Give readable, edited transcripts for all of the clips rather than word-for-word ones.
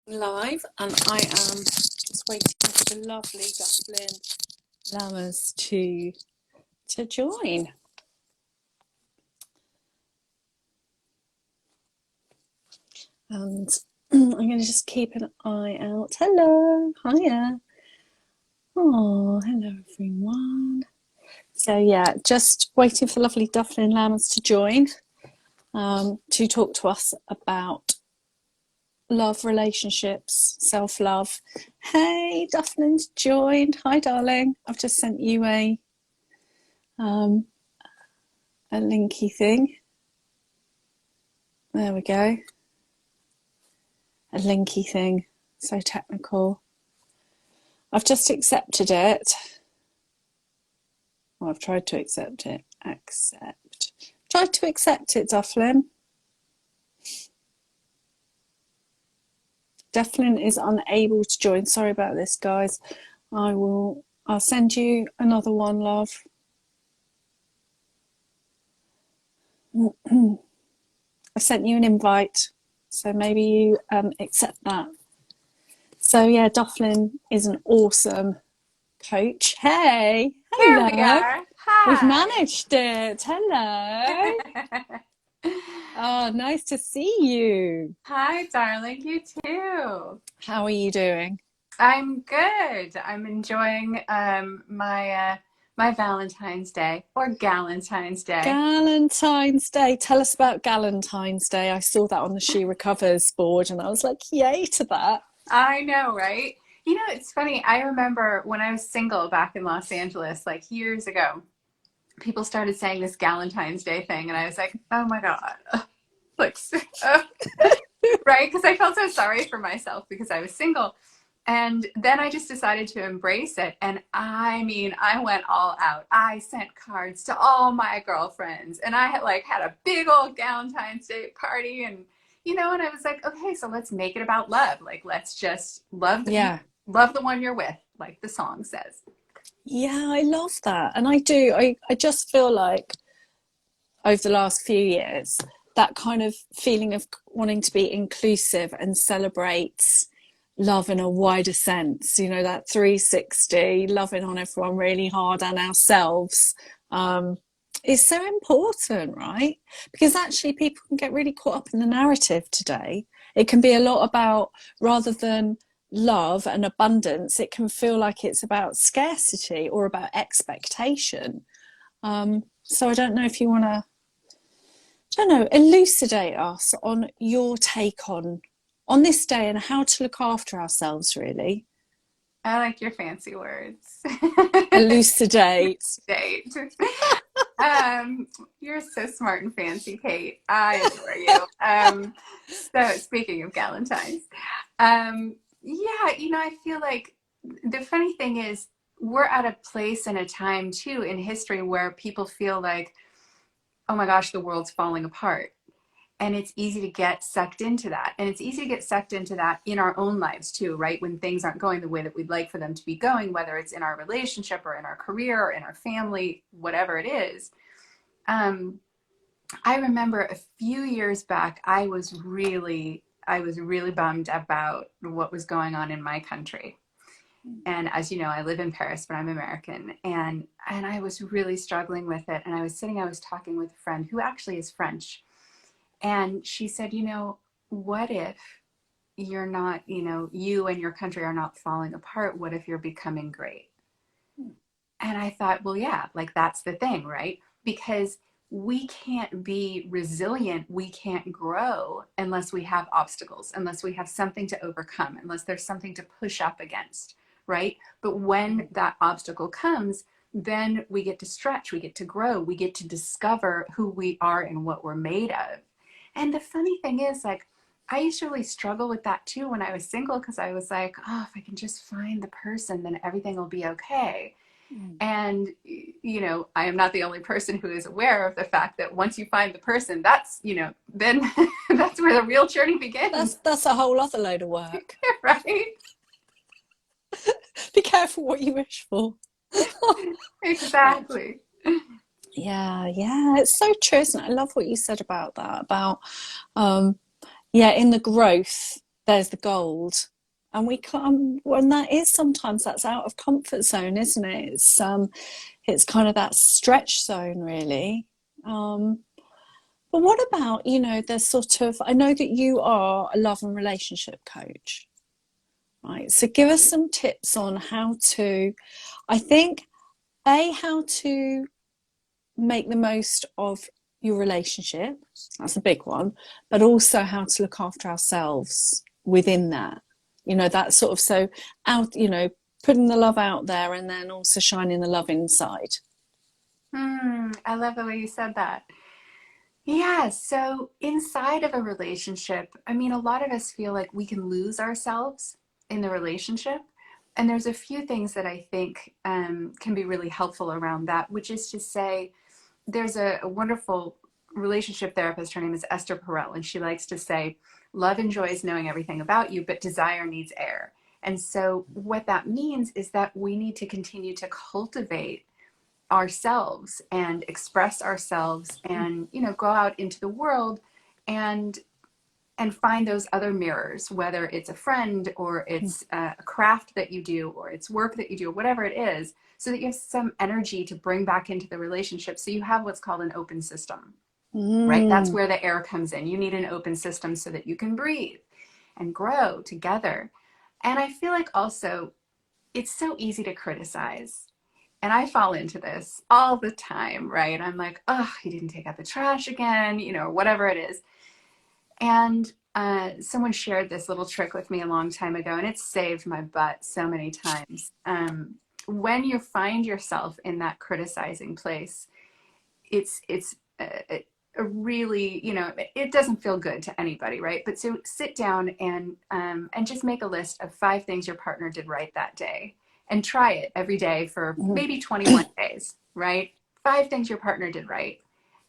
Live, and I am just waiting for the lovely Dufflyn Lammers to join. And I'm going to just keep an eye out. Hello, hiya. Oh, hello everyone. So yeah, just waiting for the lovely Dufflyn Lammers to join to talk to us about love, relationships, self-love. Hey, Dufflyn's joined. Hi, darling. I've just sent you a linky thing. There we go. A linky thing. So technical. I've just accepted it. Well, I've tried to accept it. Accept. Tried to accept it, Dufflyn. Dufflyn is unable to join. Sorry about this, guys. I'll send you another one, love. I've sent you an invite, so maybe you accept that. So yeah, Dufflyn is an awesome coach. Hey, hello. Here we are. Hi. We've managed it. Hello. Oh, nice to see you. Hi, darling. You too. How are you doing? I'm good. I'm enjoying my Valentine's Day or Galentine's Day. Galentine's Day. Tell us about Galentine's Day. I saw that on the She Recovers board and I was like, yay to that. I know, right? You know, it's funny. I remember when I was single back in Los Angeles, like years ago, people started saying this Galentine's Day thing, and I was like, oh my God. Like, right? Because I felt so sorry for myself because I was single. And then I just decided to embrace it. And I mean, I went all out. I sent cards to all my girlfriends, and I had a big old Valentine's Day party. And, and I was like, okay, so let's make it about love. Like, let's just love the one you're with, like the song says. Yeah, I love that. And I do. I just feel like over the last few years, that kind of feeling of wanting to be inclusive and celebrates love in a wider sense, that 360, loving on everyone really hard and ourselves, is so important, right? Because actually people can get really caught up in the narrative today. It can be a lot about, rather than love and abundance, it can feel like it's about scarcity or about expectation. So I don't know if you want to, elucidate us on your take on this day and how to look after ourselves, really. I like your fancy words. Elucidate. You're so smart and fancy, Kate. I adore you. So speaking of Galentines, yeah, I feel like the funny thing is we're at a place and a time too in history where people feel like, oh my gosh, the world's falling apart. And it's easy to get sucked into that. And it's easy to get sucked into that in our own lives too, right? When things aren't going the way that we'd like for them to be going, whether it's in our relationship or in our career or in our family, whatever it is. I remember a few years back, I was really bummed about what was going on in my country. And as you know, I live in Paris, but I'm American. And I was really struggling with it. And I was talking with a friend who actually is French. And she said, what if you're not, you and your country are not falling apart? What if you're becoming great? And I thought, well, yeah, like that's the thing, right? Because we can't be resilient, we can't grow unless we have obstacles, unless we have something to overcome, unless there's something to push up against, right? But when that obstacle comes, then we get to stretch, we get to grow, we get to discover who we are and what we're made of. And the funny thing is, like, I used to really struggle with that too when I was single, because I was like, oh, if I can just find the person, then everything will be okay. And, I am not the only person who is aware of the fact that once you find the person, that's, then that's where the real journey begins. That's a whole other load of work. Right? Be careful what you wish for. Exactly. Yeah, it's so true, isn't it? I love what you said about that, about in the growth there's the gold. And we come when that is sometimes that's out of comfort zone, isn't it? It's kind of that stretch zone, really. But what about, the sort of, I know that you are a love and relationship coach, right? So give us some tips on how to, I think, how to make the most of your relationship. That's a big one. But also how to look after ourselves within that. That sort of, so out, putting the love out there and then also shining the love inside. I love the way you said that. Yeah, so inside of a relationship, I mean, a lot of us feel like we can lose ourselves in the relationship. And there's a few things that I think can be really helpful around that, which is to say, there's a wonderful relationship therapist. Her name is Esther Perel, and she likes to say, love enjoys knowing everything about you, but desire needs air. And so, what that means is that we need to continue to cultivate ourselves and express ourselves and go out into the world and find those other mirrors, whether it's a friend or it's a craft that you do or it's work that you do or whatever it is, so that you have some energy to bring back into the relationship, so you have what's called an open system. Right, that's where the air comes in. You need an open system so that you can breathe and grow together. And I feel like also it's so easy to criticize. And I fall into this all the time, right? I'm like, oh, he didn't take out the trash again, or whatever it is. And someone shared this little trick with me a long time ago, and it's saved my butt so many times. When you find yourself in that criticizing place, it's a really, it doesn't feel good to anybody, right? But so sit down and just make a list of 5 things your partner did right that day, and try it every day for maybe 21 days, right? 5 things your partner did right.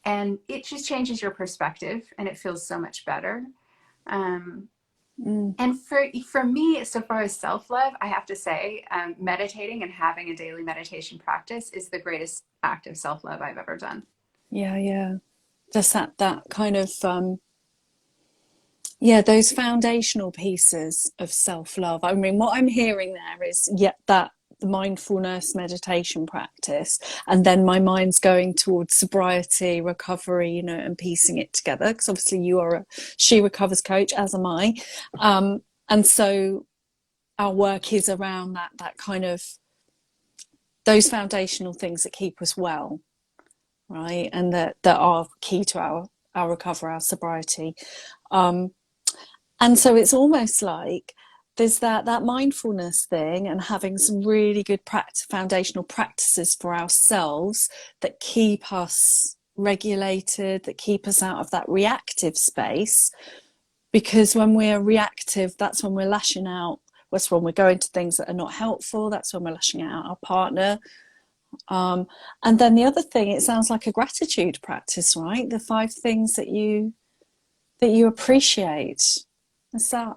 And it just changes your perspective and it feels so much better. And for me, so far as self-love, I have to say, meditating and having a daily meditation practice is the greatest act of self-love I've ever done. Yeah, yeah. Just that kind of yeah, those foundational pieces of self-love. I mean, what I'm hearing there is that the mindfulness meditation practice, and then my mind's going towards sobriety, recovery, and piecing it together, because obviously you are a She Recovers coach, as am I. And so our work is around that kind of those foundational things that keep us well, right? And that are key to our recovery, our sobriety. And so it's almost like there's that mindfulness thing, and having some really good foundational practices for ourselves that keep us regulated, that keep us out of that reactive space. Because when we're reactive, that's when we're lashing out. That's when we're going to things that are not helpful. That's when we're lashing out at our partner. And then the other thing, it sounds like a gratitude practice, right? The 5 things that you appreciate. Is that,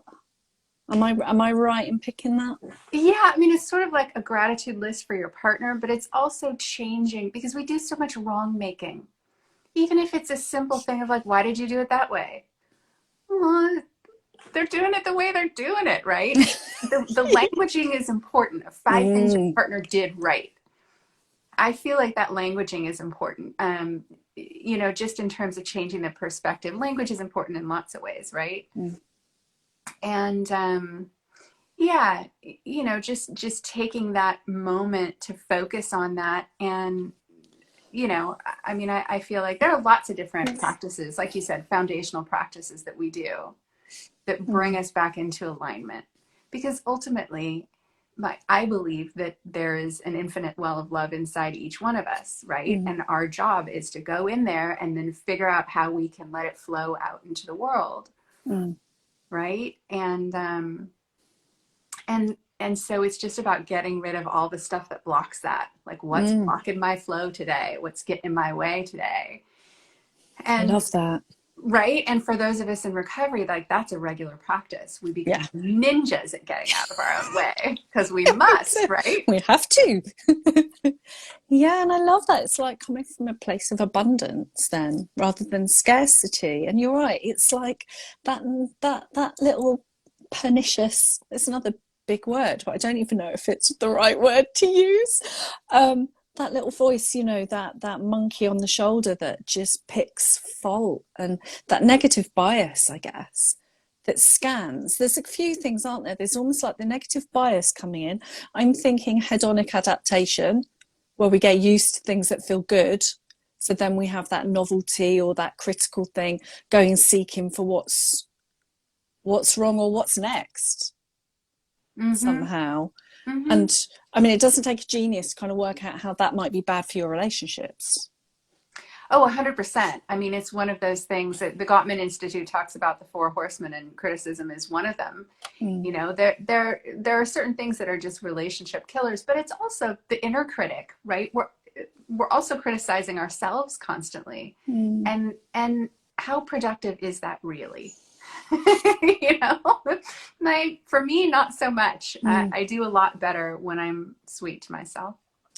am I right in picking that? Yeah, I mean, it's sort of like a gratitude list for your partner, but it's also changing because we do so much wrong making. Even if it's a simple thing of like, why did you do it that way? Well, they're doing it the way they're doing it, right? The languaging is important. Of 5 things your partner did right. I feel like that languaging is important. Just in terms of changing the perspective, language is important in lots of ways, right? And yeah, just taking that moment to focus on that. And I mean, I feel like there are lots of different practices, like you said, foundational practices that we do that bring us back into alignment. Because ultimately, I believe that there is an infinite well of love inside each one of us, right? And our job is to go in there and then figure out how we can let it flow out into the world, right? And so it's just about getting rid of all the stuff that blocks that. Like, what's blocking my flow today? What's getting in my way today? And I love that. right. And for those of us in recovery, like, that's a regular practice. We become ninjas at getting out of our own way because we must, right? We have to. Yeah, and I love that. It's like coming from a place of abundance then, rather than scarcity. And you're right. It's like that little pernicious, it's another big word, but I don't even know if it's the right word to use. That little voice, you know, that monkey on the shoulder that just picks fault, and that negative bias, I guess, that scans. There's a few things, aren't there? There's almost like the negative bias coming in. I'm thinking hedonic adaptation, where we get used to things that feel good. So then we have that novelty or that critical thing going seeking for what's wrong or what's next Mm-hmm. somehow. Mm-hmm. And I mean, it doesn't take a genius to kind of work out how that might be bad for your relationships. Oh, 100%. I mean, it's one of those things that the Gottman Institute talks about, the four horsemen, and criticism is one of them. Mm. You know, there are certain things that are just relationship killers, but it's also the inner critic, right? We're also criticizing ourselves constantly. Mm. And how productive is that really? You know, for me, not so much. Mm. I do a lot better when I'm sweet to myself.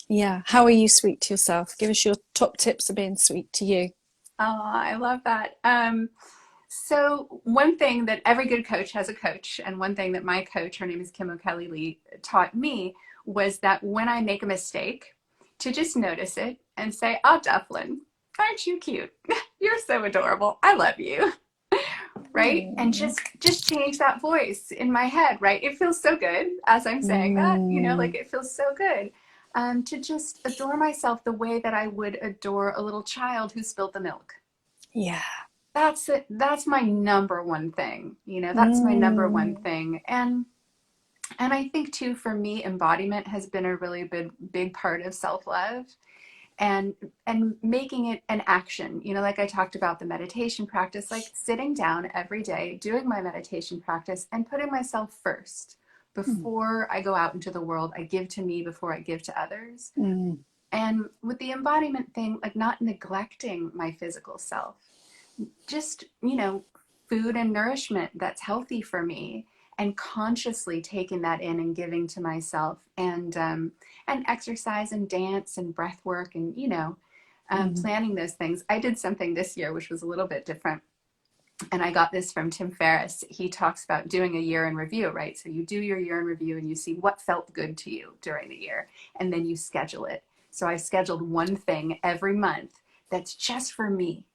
Yeah. How are you sweet to yourself? Give us your top tips of being sweet to you. Oh, I love that. So one thing that every good coach has a coach, and one thing that my coach, her name is Kim O'Kelly Lee, taught me was that when I make a mistake, to just notice it and say, "Oh, Dufflyn, aren't you cute? You're so adorable. I love you." Right? And Mm. just change that voice in my head, right? It feels so good as I'm saying that, you know, like Mm. it feels so good. To just adore myself the way that I would adore a little child who spilled the milk. Yeah. That's it. That's my number one thing. You know, that's my number one Mm. thing. And I think too, for me, embodiment has been a really big part of self-love, and making it an action. You know, like I talked about the meditation practice, like sitting down every day, doing my meditation practice and putting myself first Mm. before I go out into the world. I give to me before I give to others. Mm. And with the embodiment thing, like not neglecting my physical self, just, you know, food and nourishment that's healthy for me, and consciously taking that in and giving to myself, and exercise and dance and breath work, and you know, Mm. planning those things. I did something this year which was a little bit different, and I got this from Tim Ferriss. He talks about doing a year in review, right? So you do your year in review and you see what felt good to you during the year, and then you schedule it. So I scheduled one thing every month that's just for me,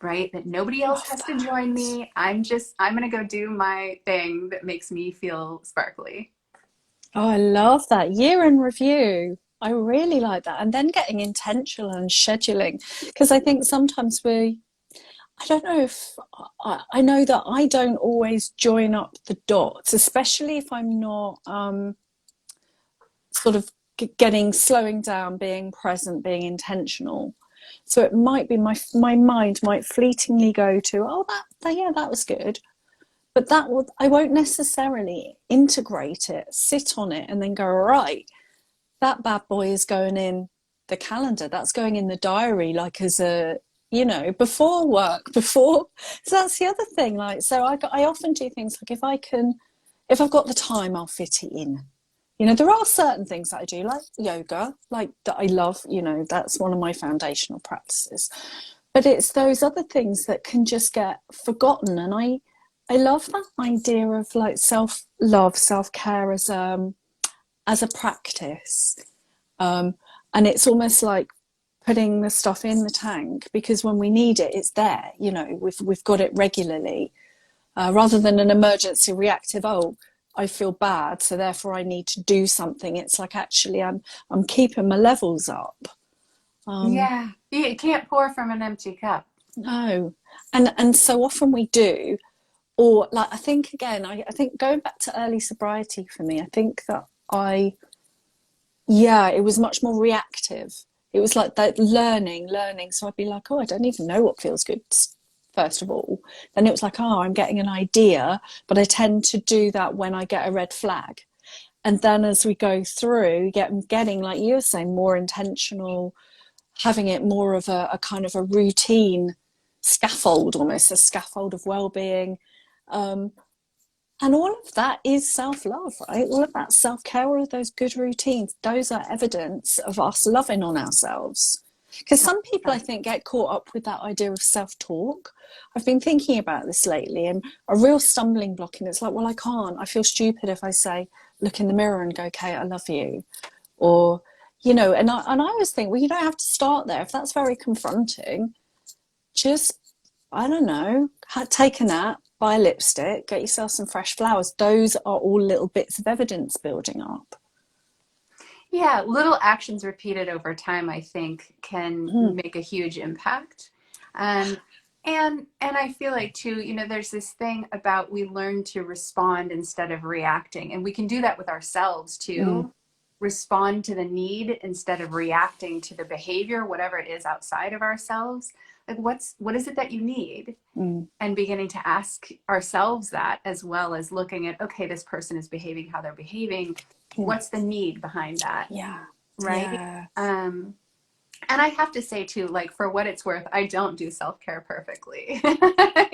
right? That nobody else Love has to join that. me. I'm going to go do my thing that makes me feel sparkly. Oh, I love that. Year in review. I really like that. And then getting intentional and scheduling. Because I think sometimes I don't know if, I know that I don't always join up the dots, especially if I'm not sort of slowing down, being present, being intentional. So it might be my mind might fleetingly go to, oh, yeah, that was good. But I won't necessarily integrate it, sit on it, and then go, right, that bad boy is going in the calendar. That's going in the diary, like as a, you know, before work, before. So that's the other thing. Like, so I often do things like if I've got the time, I'll fit it in. You know, there are certain things that I do, like yoga, like that I love, you know, that's one of my foundational practices. But it's those other things that can just get forgotten. And I love that idea of like self-love, self-care as a practice. Um, and it's almost like putting the stuff in the tank, because when we need it, it's there. You know, we've got it regularly, rather than an emergency reactive. Oh, I feel bad, so therefore I need to do something. It's like actually I'm keeping my levels up. Um, Yeah, you can't pour from an empty cup. no, and so often we do. Or like I think again, I think going back to early sobriety for me, I think that it was much more reactive. It was like that learning. So I'd be like, oh, I don't even know what feels good, first of all. Then it was like, oh, I'm getting an idea, but I tend to do that when I get a red flag. And then as we go through, getting, like you were saying, more intentional, having it more of a kind of a routine scaffold, almost a scaffold of well-being. Um, and all of that is self-love, right? All of that self-care, all of those good routines, those are evidence of us loving on ourselves. Because some people, I think, get caught up with that idea of self-talk. I've been thinking about this lately, and a real stumbling block, and it's like, well, I can't. I feel stupid if I say, look in the mirror and go, Kate, I love you. Or, you know, and I always think, well, you don't have to start there. If that's very confronting, just, I don't know, take a nap, buy lipstick, get yourself some fresh flowers. Those are all little bits of evidence building up. Yeah, little actions repeated over time, I think, can make a huge impact. Um, and I feel like too, you know, there's this thing about we learn to respond instead of reacting, and we can do that with ourselves too. Respond to the need instead of reacting to the behavior, whatever it is outside of ourselves. Like, what is it that you need? And beginning to ask ourselves that, as well as looking at, okay, this person is behaving how they're behaving. What's the need behind that? Yeah. Right. Yeah. And I have to say too, like, for what it's worth, I don't do self-care perfectly.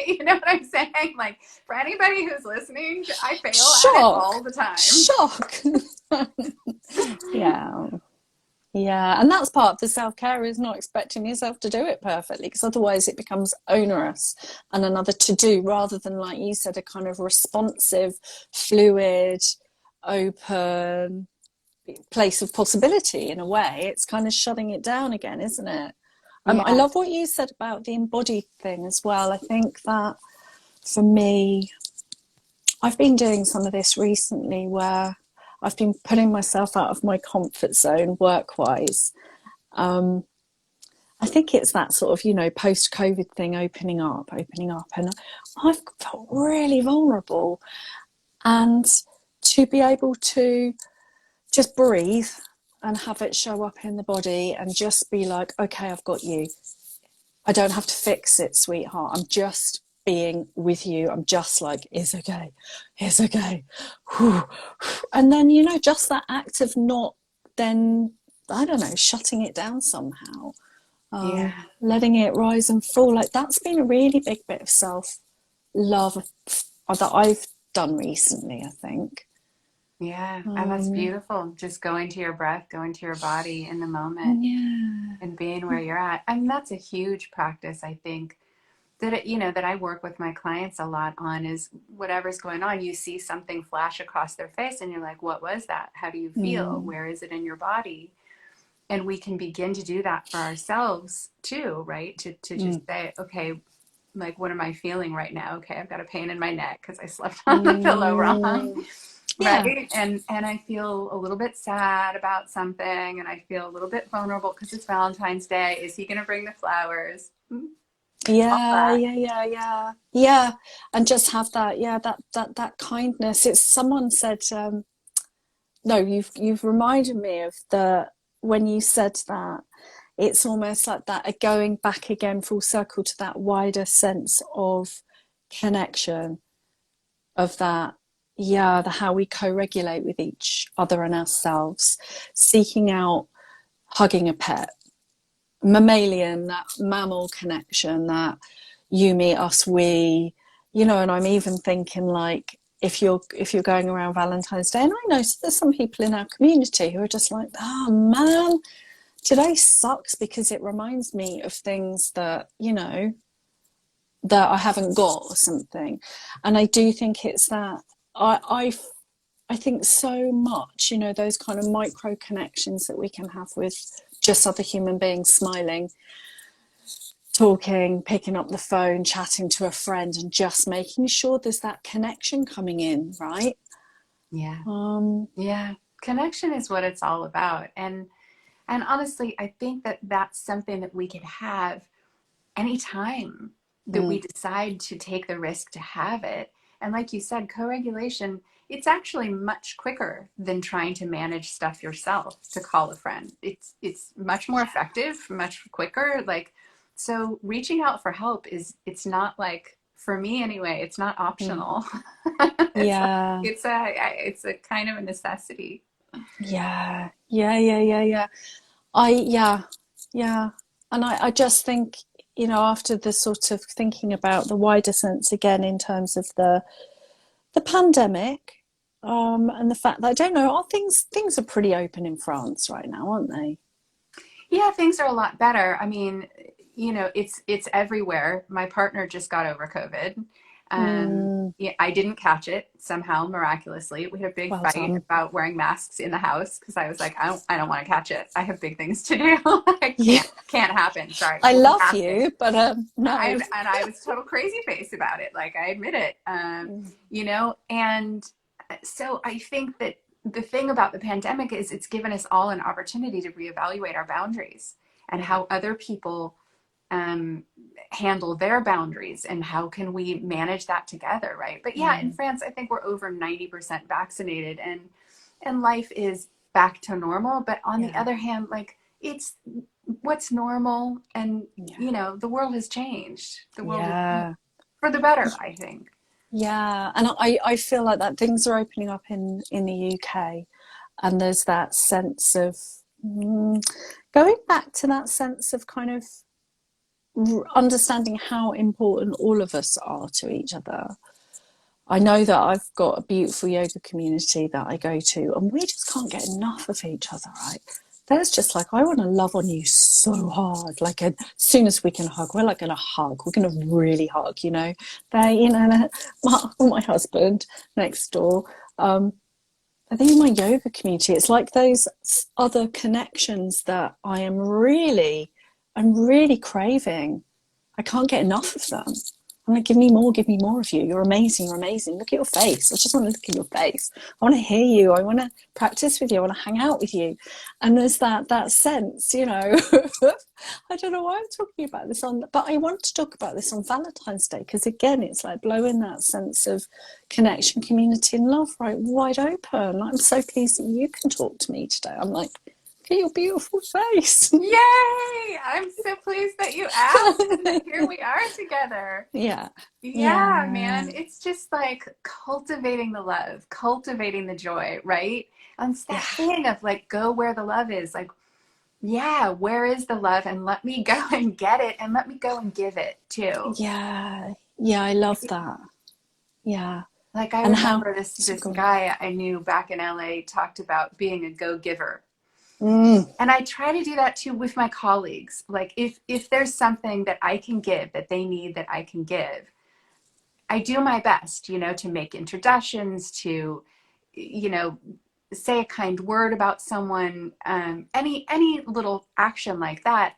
You know what I'm saying? Like, for anybody who's listening, I fail at it all the time. Shock. Yeah. Yeah, and that's part of the self-care, is not expecting yourself to do it perfectly, because otherwise it becomes onerous and another to-do, rather than, like you said, a kind of responsive, fluid, open place of possibility. In a way, it's kind of shutting it down again, isn't it? I love what you said about the embodied thing as well. I think that for me, I've been doing some of this recently where I've been putting myself out of my comfort zone work-wise. I think it's that sort of, you know, post-COVID thing, opening up, and I've felt really vulnerable. And to be able to just breathe and have it show up in the body and just be like, okay, I've got you. I don't have to fix it, sweetheart. I'm just being with you. I'm just like, it's okay. It's okay. And then, you know, just that act of not then, I don't know, shutting it down somehow. Letting it rise and fall. Like, that's been a really big bit of self-love that I've done recently, I think. Yeah, and that's beautiful. Just going to your breath, going to your body in the moment, and being where you're at. I mean, that's a huge practice, I think, that you know, that I work with my clients a lot on, is whatever's going on, you see something flash across their face and you're like, what was that? How do you feel? Where is it in your body? And we can begin to do that for ourselves too, right? To just say, okay, like, what am I feeling right now? Okay, I've got a pain in my neck because I slept on the pillow wrong. Right. And I feel a little bit sad about something, and I feel a little bit vulnerable because it's Valentine's Day. Is he going to bring the flowers? Yeah. And just have that, that kindness. It's, someone said, no, you've reminded me of the, when you said that, it's almost like that, a going back again full circle to that wider sense of connection, of that, the how we co-regulate with each other and ourselves, seeking out, hugging a pet, mammalian, that mammal connection, that you, me, us, we, you know. And I'm even thinking, like, if you're going around Valentine's Day, and I know there's some people in our community who are just like, oh man, today sucks because it reminds me of things that, you know, that I haven't got or something. And I do think it's that, I think so much, you know, those kind of micro connections that we can have with just other human beings, smiling, talking, picking up the phone, chatting to a friend, and just making sure there's that connection coming in, right? Yeah. Connection is what it's all about. And honestly, I think that that's something that we could have anytime that we decide to take the risk to have it. And like you said, co-regulation, it's actually much quicker than trying to manage stuff yourself to call a friend. It's much more effective, much quicker. Like, so reaching out for help it's not, like, for me anyway, it's not optional. It's a kind of a necessity. Yeah. And I just think, you know, after the sort of thinking about the wider sense again in terms of the pandemic, and the fact that, I don't know, things are pretty open in France right now, aren't they? Yeah, things are a lot better. I mean, it's everywhere. My partner just got over COVID. Mm, Yeah, I didn't catch it somehow miraculously. We had a big well fight done. about wearing masks in the house because I was like, I don't want to catch it. I have big things to do. I Yeah, can't happen. Sorry, I we'll be love masking. you, but no. I was total crazy face about it. Like I admit it. Mm, And so I think that the thing about the pandemic is it's given us all an opportunity to reevaluate our boundaries and how other people um, handle their boundaries and how can we manage that together, right? But yeah, in mm, France, I think we're over 90% vaccinated and life is back to normal. But on the yeah, other hand, like it's what's normal and yeah, the world has changed. The world is yeah. for the better, I think. Yeah, and I feel like that things are opening up in the UK, and there's that sense of mm, going back to that sense of kind of understanding how important all of us are to each other. I know that I've got a beautiful yoga community that I go to, and we just can't get enough of each other, right? There's just like, I want to love on you so hard. Like, as soon as we can hug, we're like going to hug. We're going to really hug, you know. My husband next door, I think in my yoga community, it's like those other connections that I'm really craving. I can't get enough of them. I'm like, give me more of you. You're amazing, you're amazing. Look at your face. I just want to look at your face. I want to hear you. I want to practice with you. I want to hang out with you. And there's that sense, you know. I don't know why I'm talking about this but I want to talk about this on Valentine's Day because again, it's like blowing that sense of connection, community, and love right wide open. I'm so pleased that you can talk to me today. I'm like, look at your beautiful face. Yay! I'm so pleased that you asked and that here we are together. Yeah. Yeah, Yeah. man. It's just like cultivating the love, cultivating the joy, right? And it's Yeah. that thing of like, go where the love is. Like, yeah, where is the love? And let me go and get it and let me go and give it too. Yeah. Yeah, I love that. Yeah. Like I And how remember this go on. guy I knew back in LA talked about being a go-giver. Mm, And I try to do that too with my colleagues. Like if there's something that I can give that they need that I can give, I do my best, to make introductions, to, you know, say a kind word about someone. Any little action like that,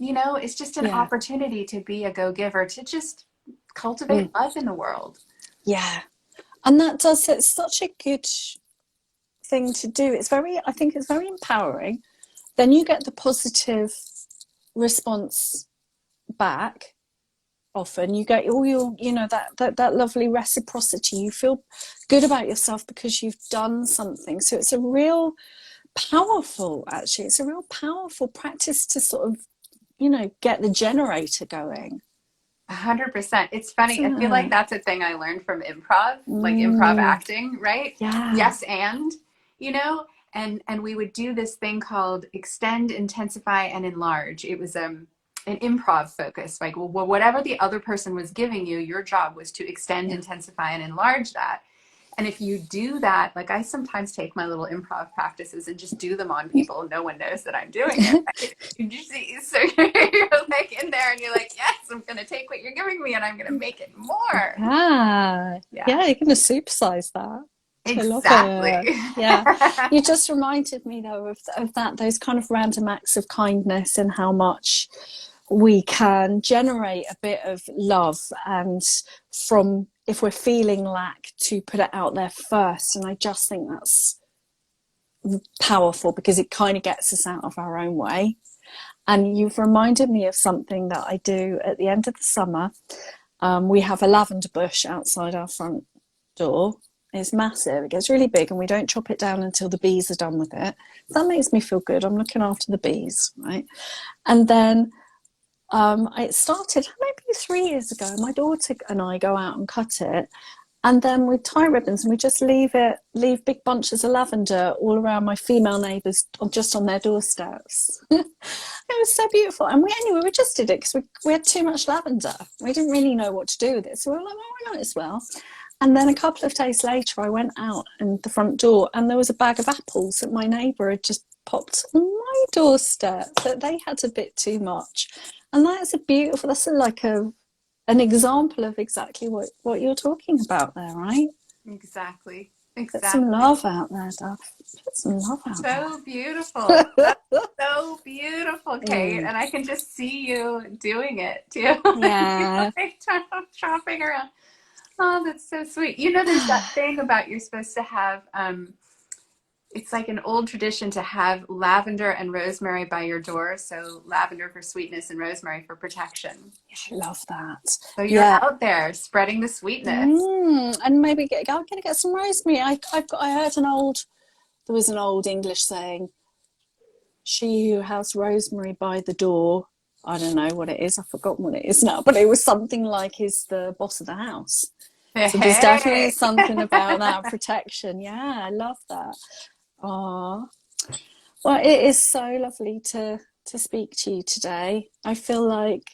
it's just an yeah. opportunity to be a go-giver, to just cultivate Mm, love in the world. yeah. And it's such a good thing to do. I think it's very empowering. Then you get the positive response back. Often you get all your, that lovely reciprocity. You feel good about yourself because you've done something. So it's a real powerful practice to sort of, get the generator going. 100%. It's funny. I Isn't feel like it? that's a thing I learned from improv, like improv Mm, acting, right? yeah, Yes, and you know, and we would do this thing called extend, intensify, and enlarge. It was an improv focus. Like, well, whatever the other person was giving you, your job was to extend, yeah. intensify, and enlarge that. And if you do that, like I sometimes take my little improv practices and just do them on people. No one knows that I'm doing it. Right? You see, so you're like in there and you're like, yes, I'm going to take what you're giving me and I'm going to make it more. Yeah, Yeah, yeah, you're going to supersize that. I love exactly. it. Yeah, you just reminded me though of that those kind of random acts of kindness and how much we can generate a bit of love and from if we're feeling lack to put it out there first. And I just think that's powerful because it kind of gets us out of our own way. And you've reminded me of something that I do at the end of the summer. We have a lavender bush outside our front door. It's massive. It gets really big, and we don't chop it down until the bees are done with it. That makes me feel good. I'm looking after the bees, right? And then it started maybe 3 years ago. My daughter and I go out and cut it, and then we tie ribbons and we just leave big bunches of lavender all around my female neighbours, just on their doorsteps. It was so beautiful. And we just did it because we had too much lavender. We didn't really know what to do with it. So we were like, well, we might as well. And then a couple of days later, I went out and the front door, and there was a bag of apples that my neighbour had just popped on my doorstep, that they had a bit too much. And that's like an example of exactly what you're talking about there, right? Exactly. Put some Exactly. love out there, Duff. Put some love out So beautiful. there. That's so beautiful, Kate. Mm, And I can just see you doing it too. yeah. Like chopping around. Oh, that's so sweet. You know, there's that thing about you're supposed to have, it's like an old tradition to have lavender and rosemary by your door. So lavender for sweetness and rosemary for protection. I love that. So you're Yeah. out there spreading the sweetness. And maybe I'm going to get some rosemary. I heard there was an old English saying, she who has rosemary by the door, I don't know what it is, I've forgotten what it is now, but it was something like is the boss of the house. So there's definitely Hey. something about that protection. Yeah, I love that. Oh, well, it is so lovely to speak to you today. I feel like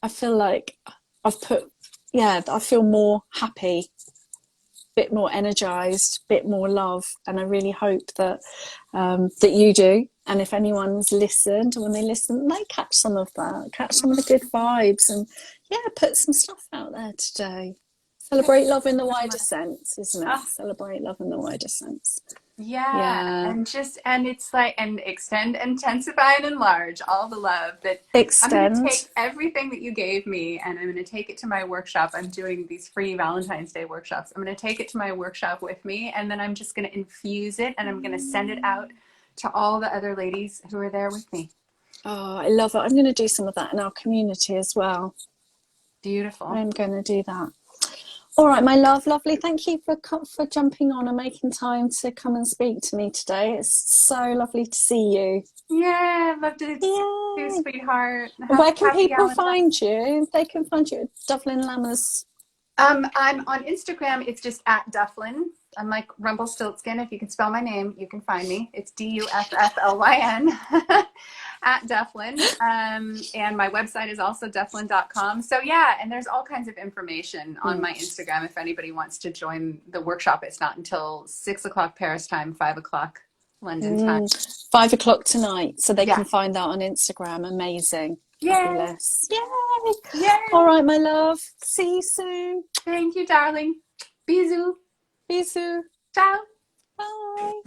I've put, yeah, I feel more happy, bit more energized, bit more love, and I really hope that you do. And if anyone's listened, when they listen, they catch some of that, catch some of the good vibes, and yeah, put some stuff out there today. Celebrate love in the wider sense, isn't it? Oh, Celebrate love in the wider sense. yeah, Yeah. and it's like, and extend, intensify, and enlarge all the love that I'm going to Extend. take everything that you gave me and I'm going to take it to my workshop. I'm doing these free Valentine's Day workshops. I'm going to take it to my workshop with me, and then I'm just going to infuse it and I'm going to send it out to all the other ladies who are there with me. Oh, I love it. I'm going to do some of that in our community as well. Beautiful. I'm going to do that. All right, my love, lovely. Thank you for jumping on and making time to come and speak to me today. It's so lovely to see you. Yeah, I'd love to see you, Yay! sweetheart. Where can Happy people Galentine. find you? They can find you at Dufflyn Lammers. I'm on Instagram. It's just at Dufflyn. I'm like Rumpelstiltskin. If you can spell my name, you can find me. It's Dufflyn at Dufflyn. And my website is also dufflyn.com. So yeah, and there's all kinds of information on my Instagram if anybody wants to join the workshop. It's not until 6 o'clock Paris time, 5 o'clock London time. 5 o'clock tonight, so they Yeah. can find that on Instagram. Amazing. Yay. Fabulous. Yay! All Yay. right, my love. See you soon. Thank you, darling. Bisous. Bisous. Ciao. Bye.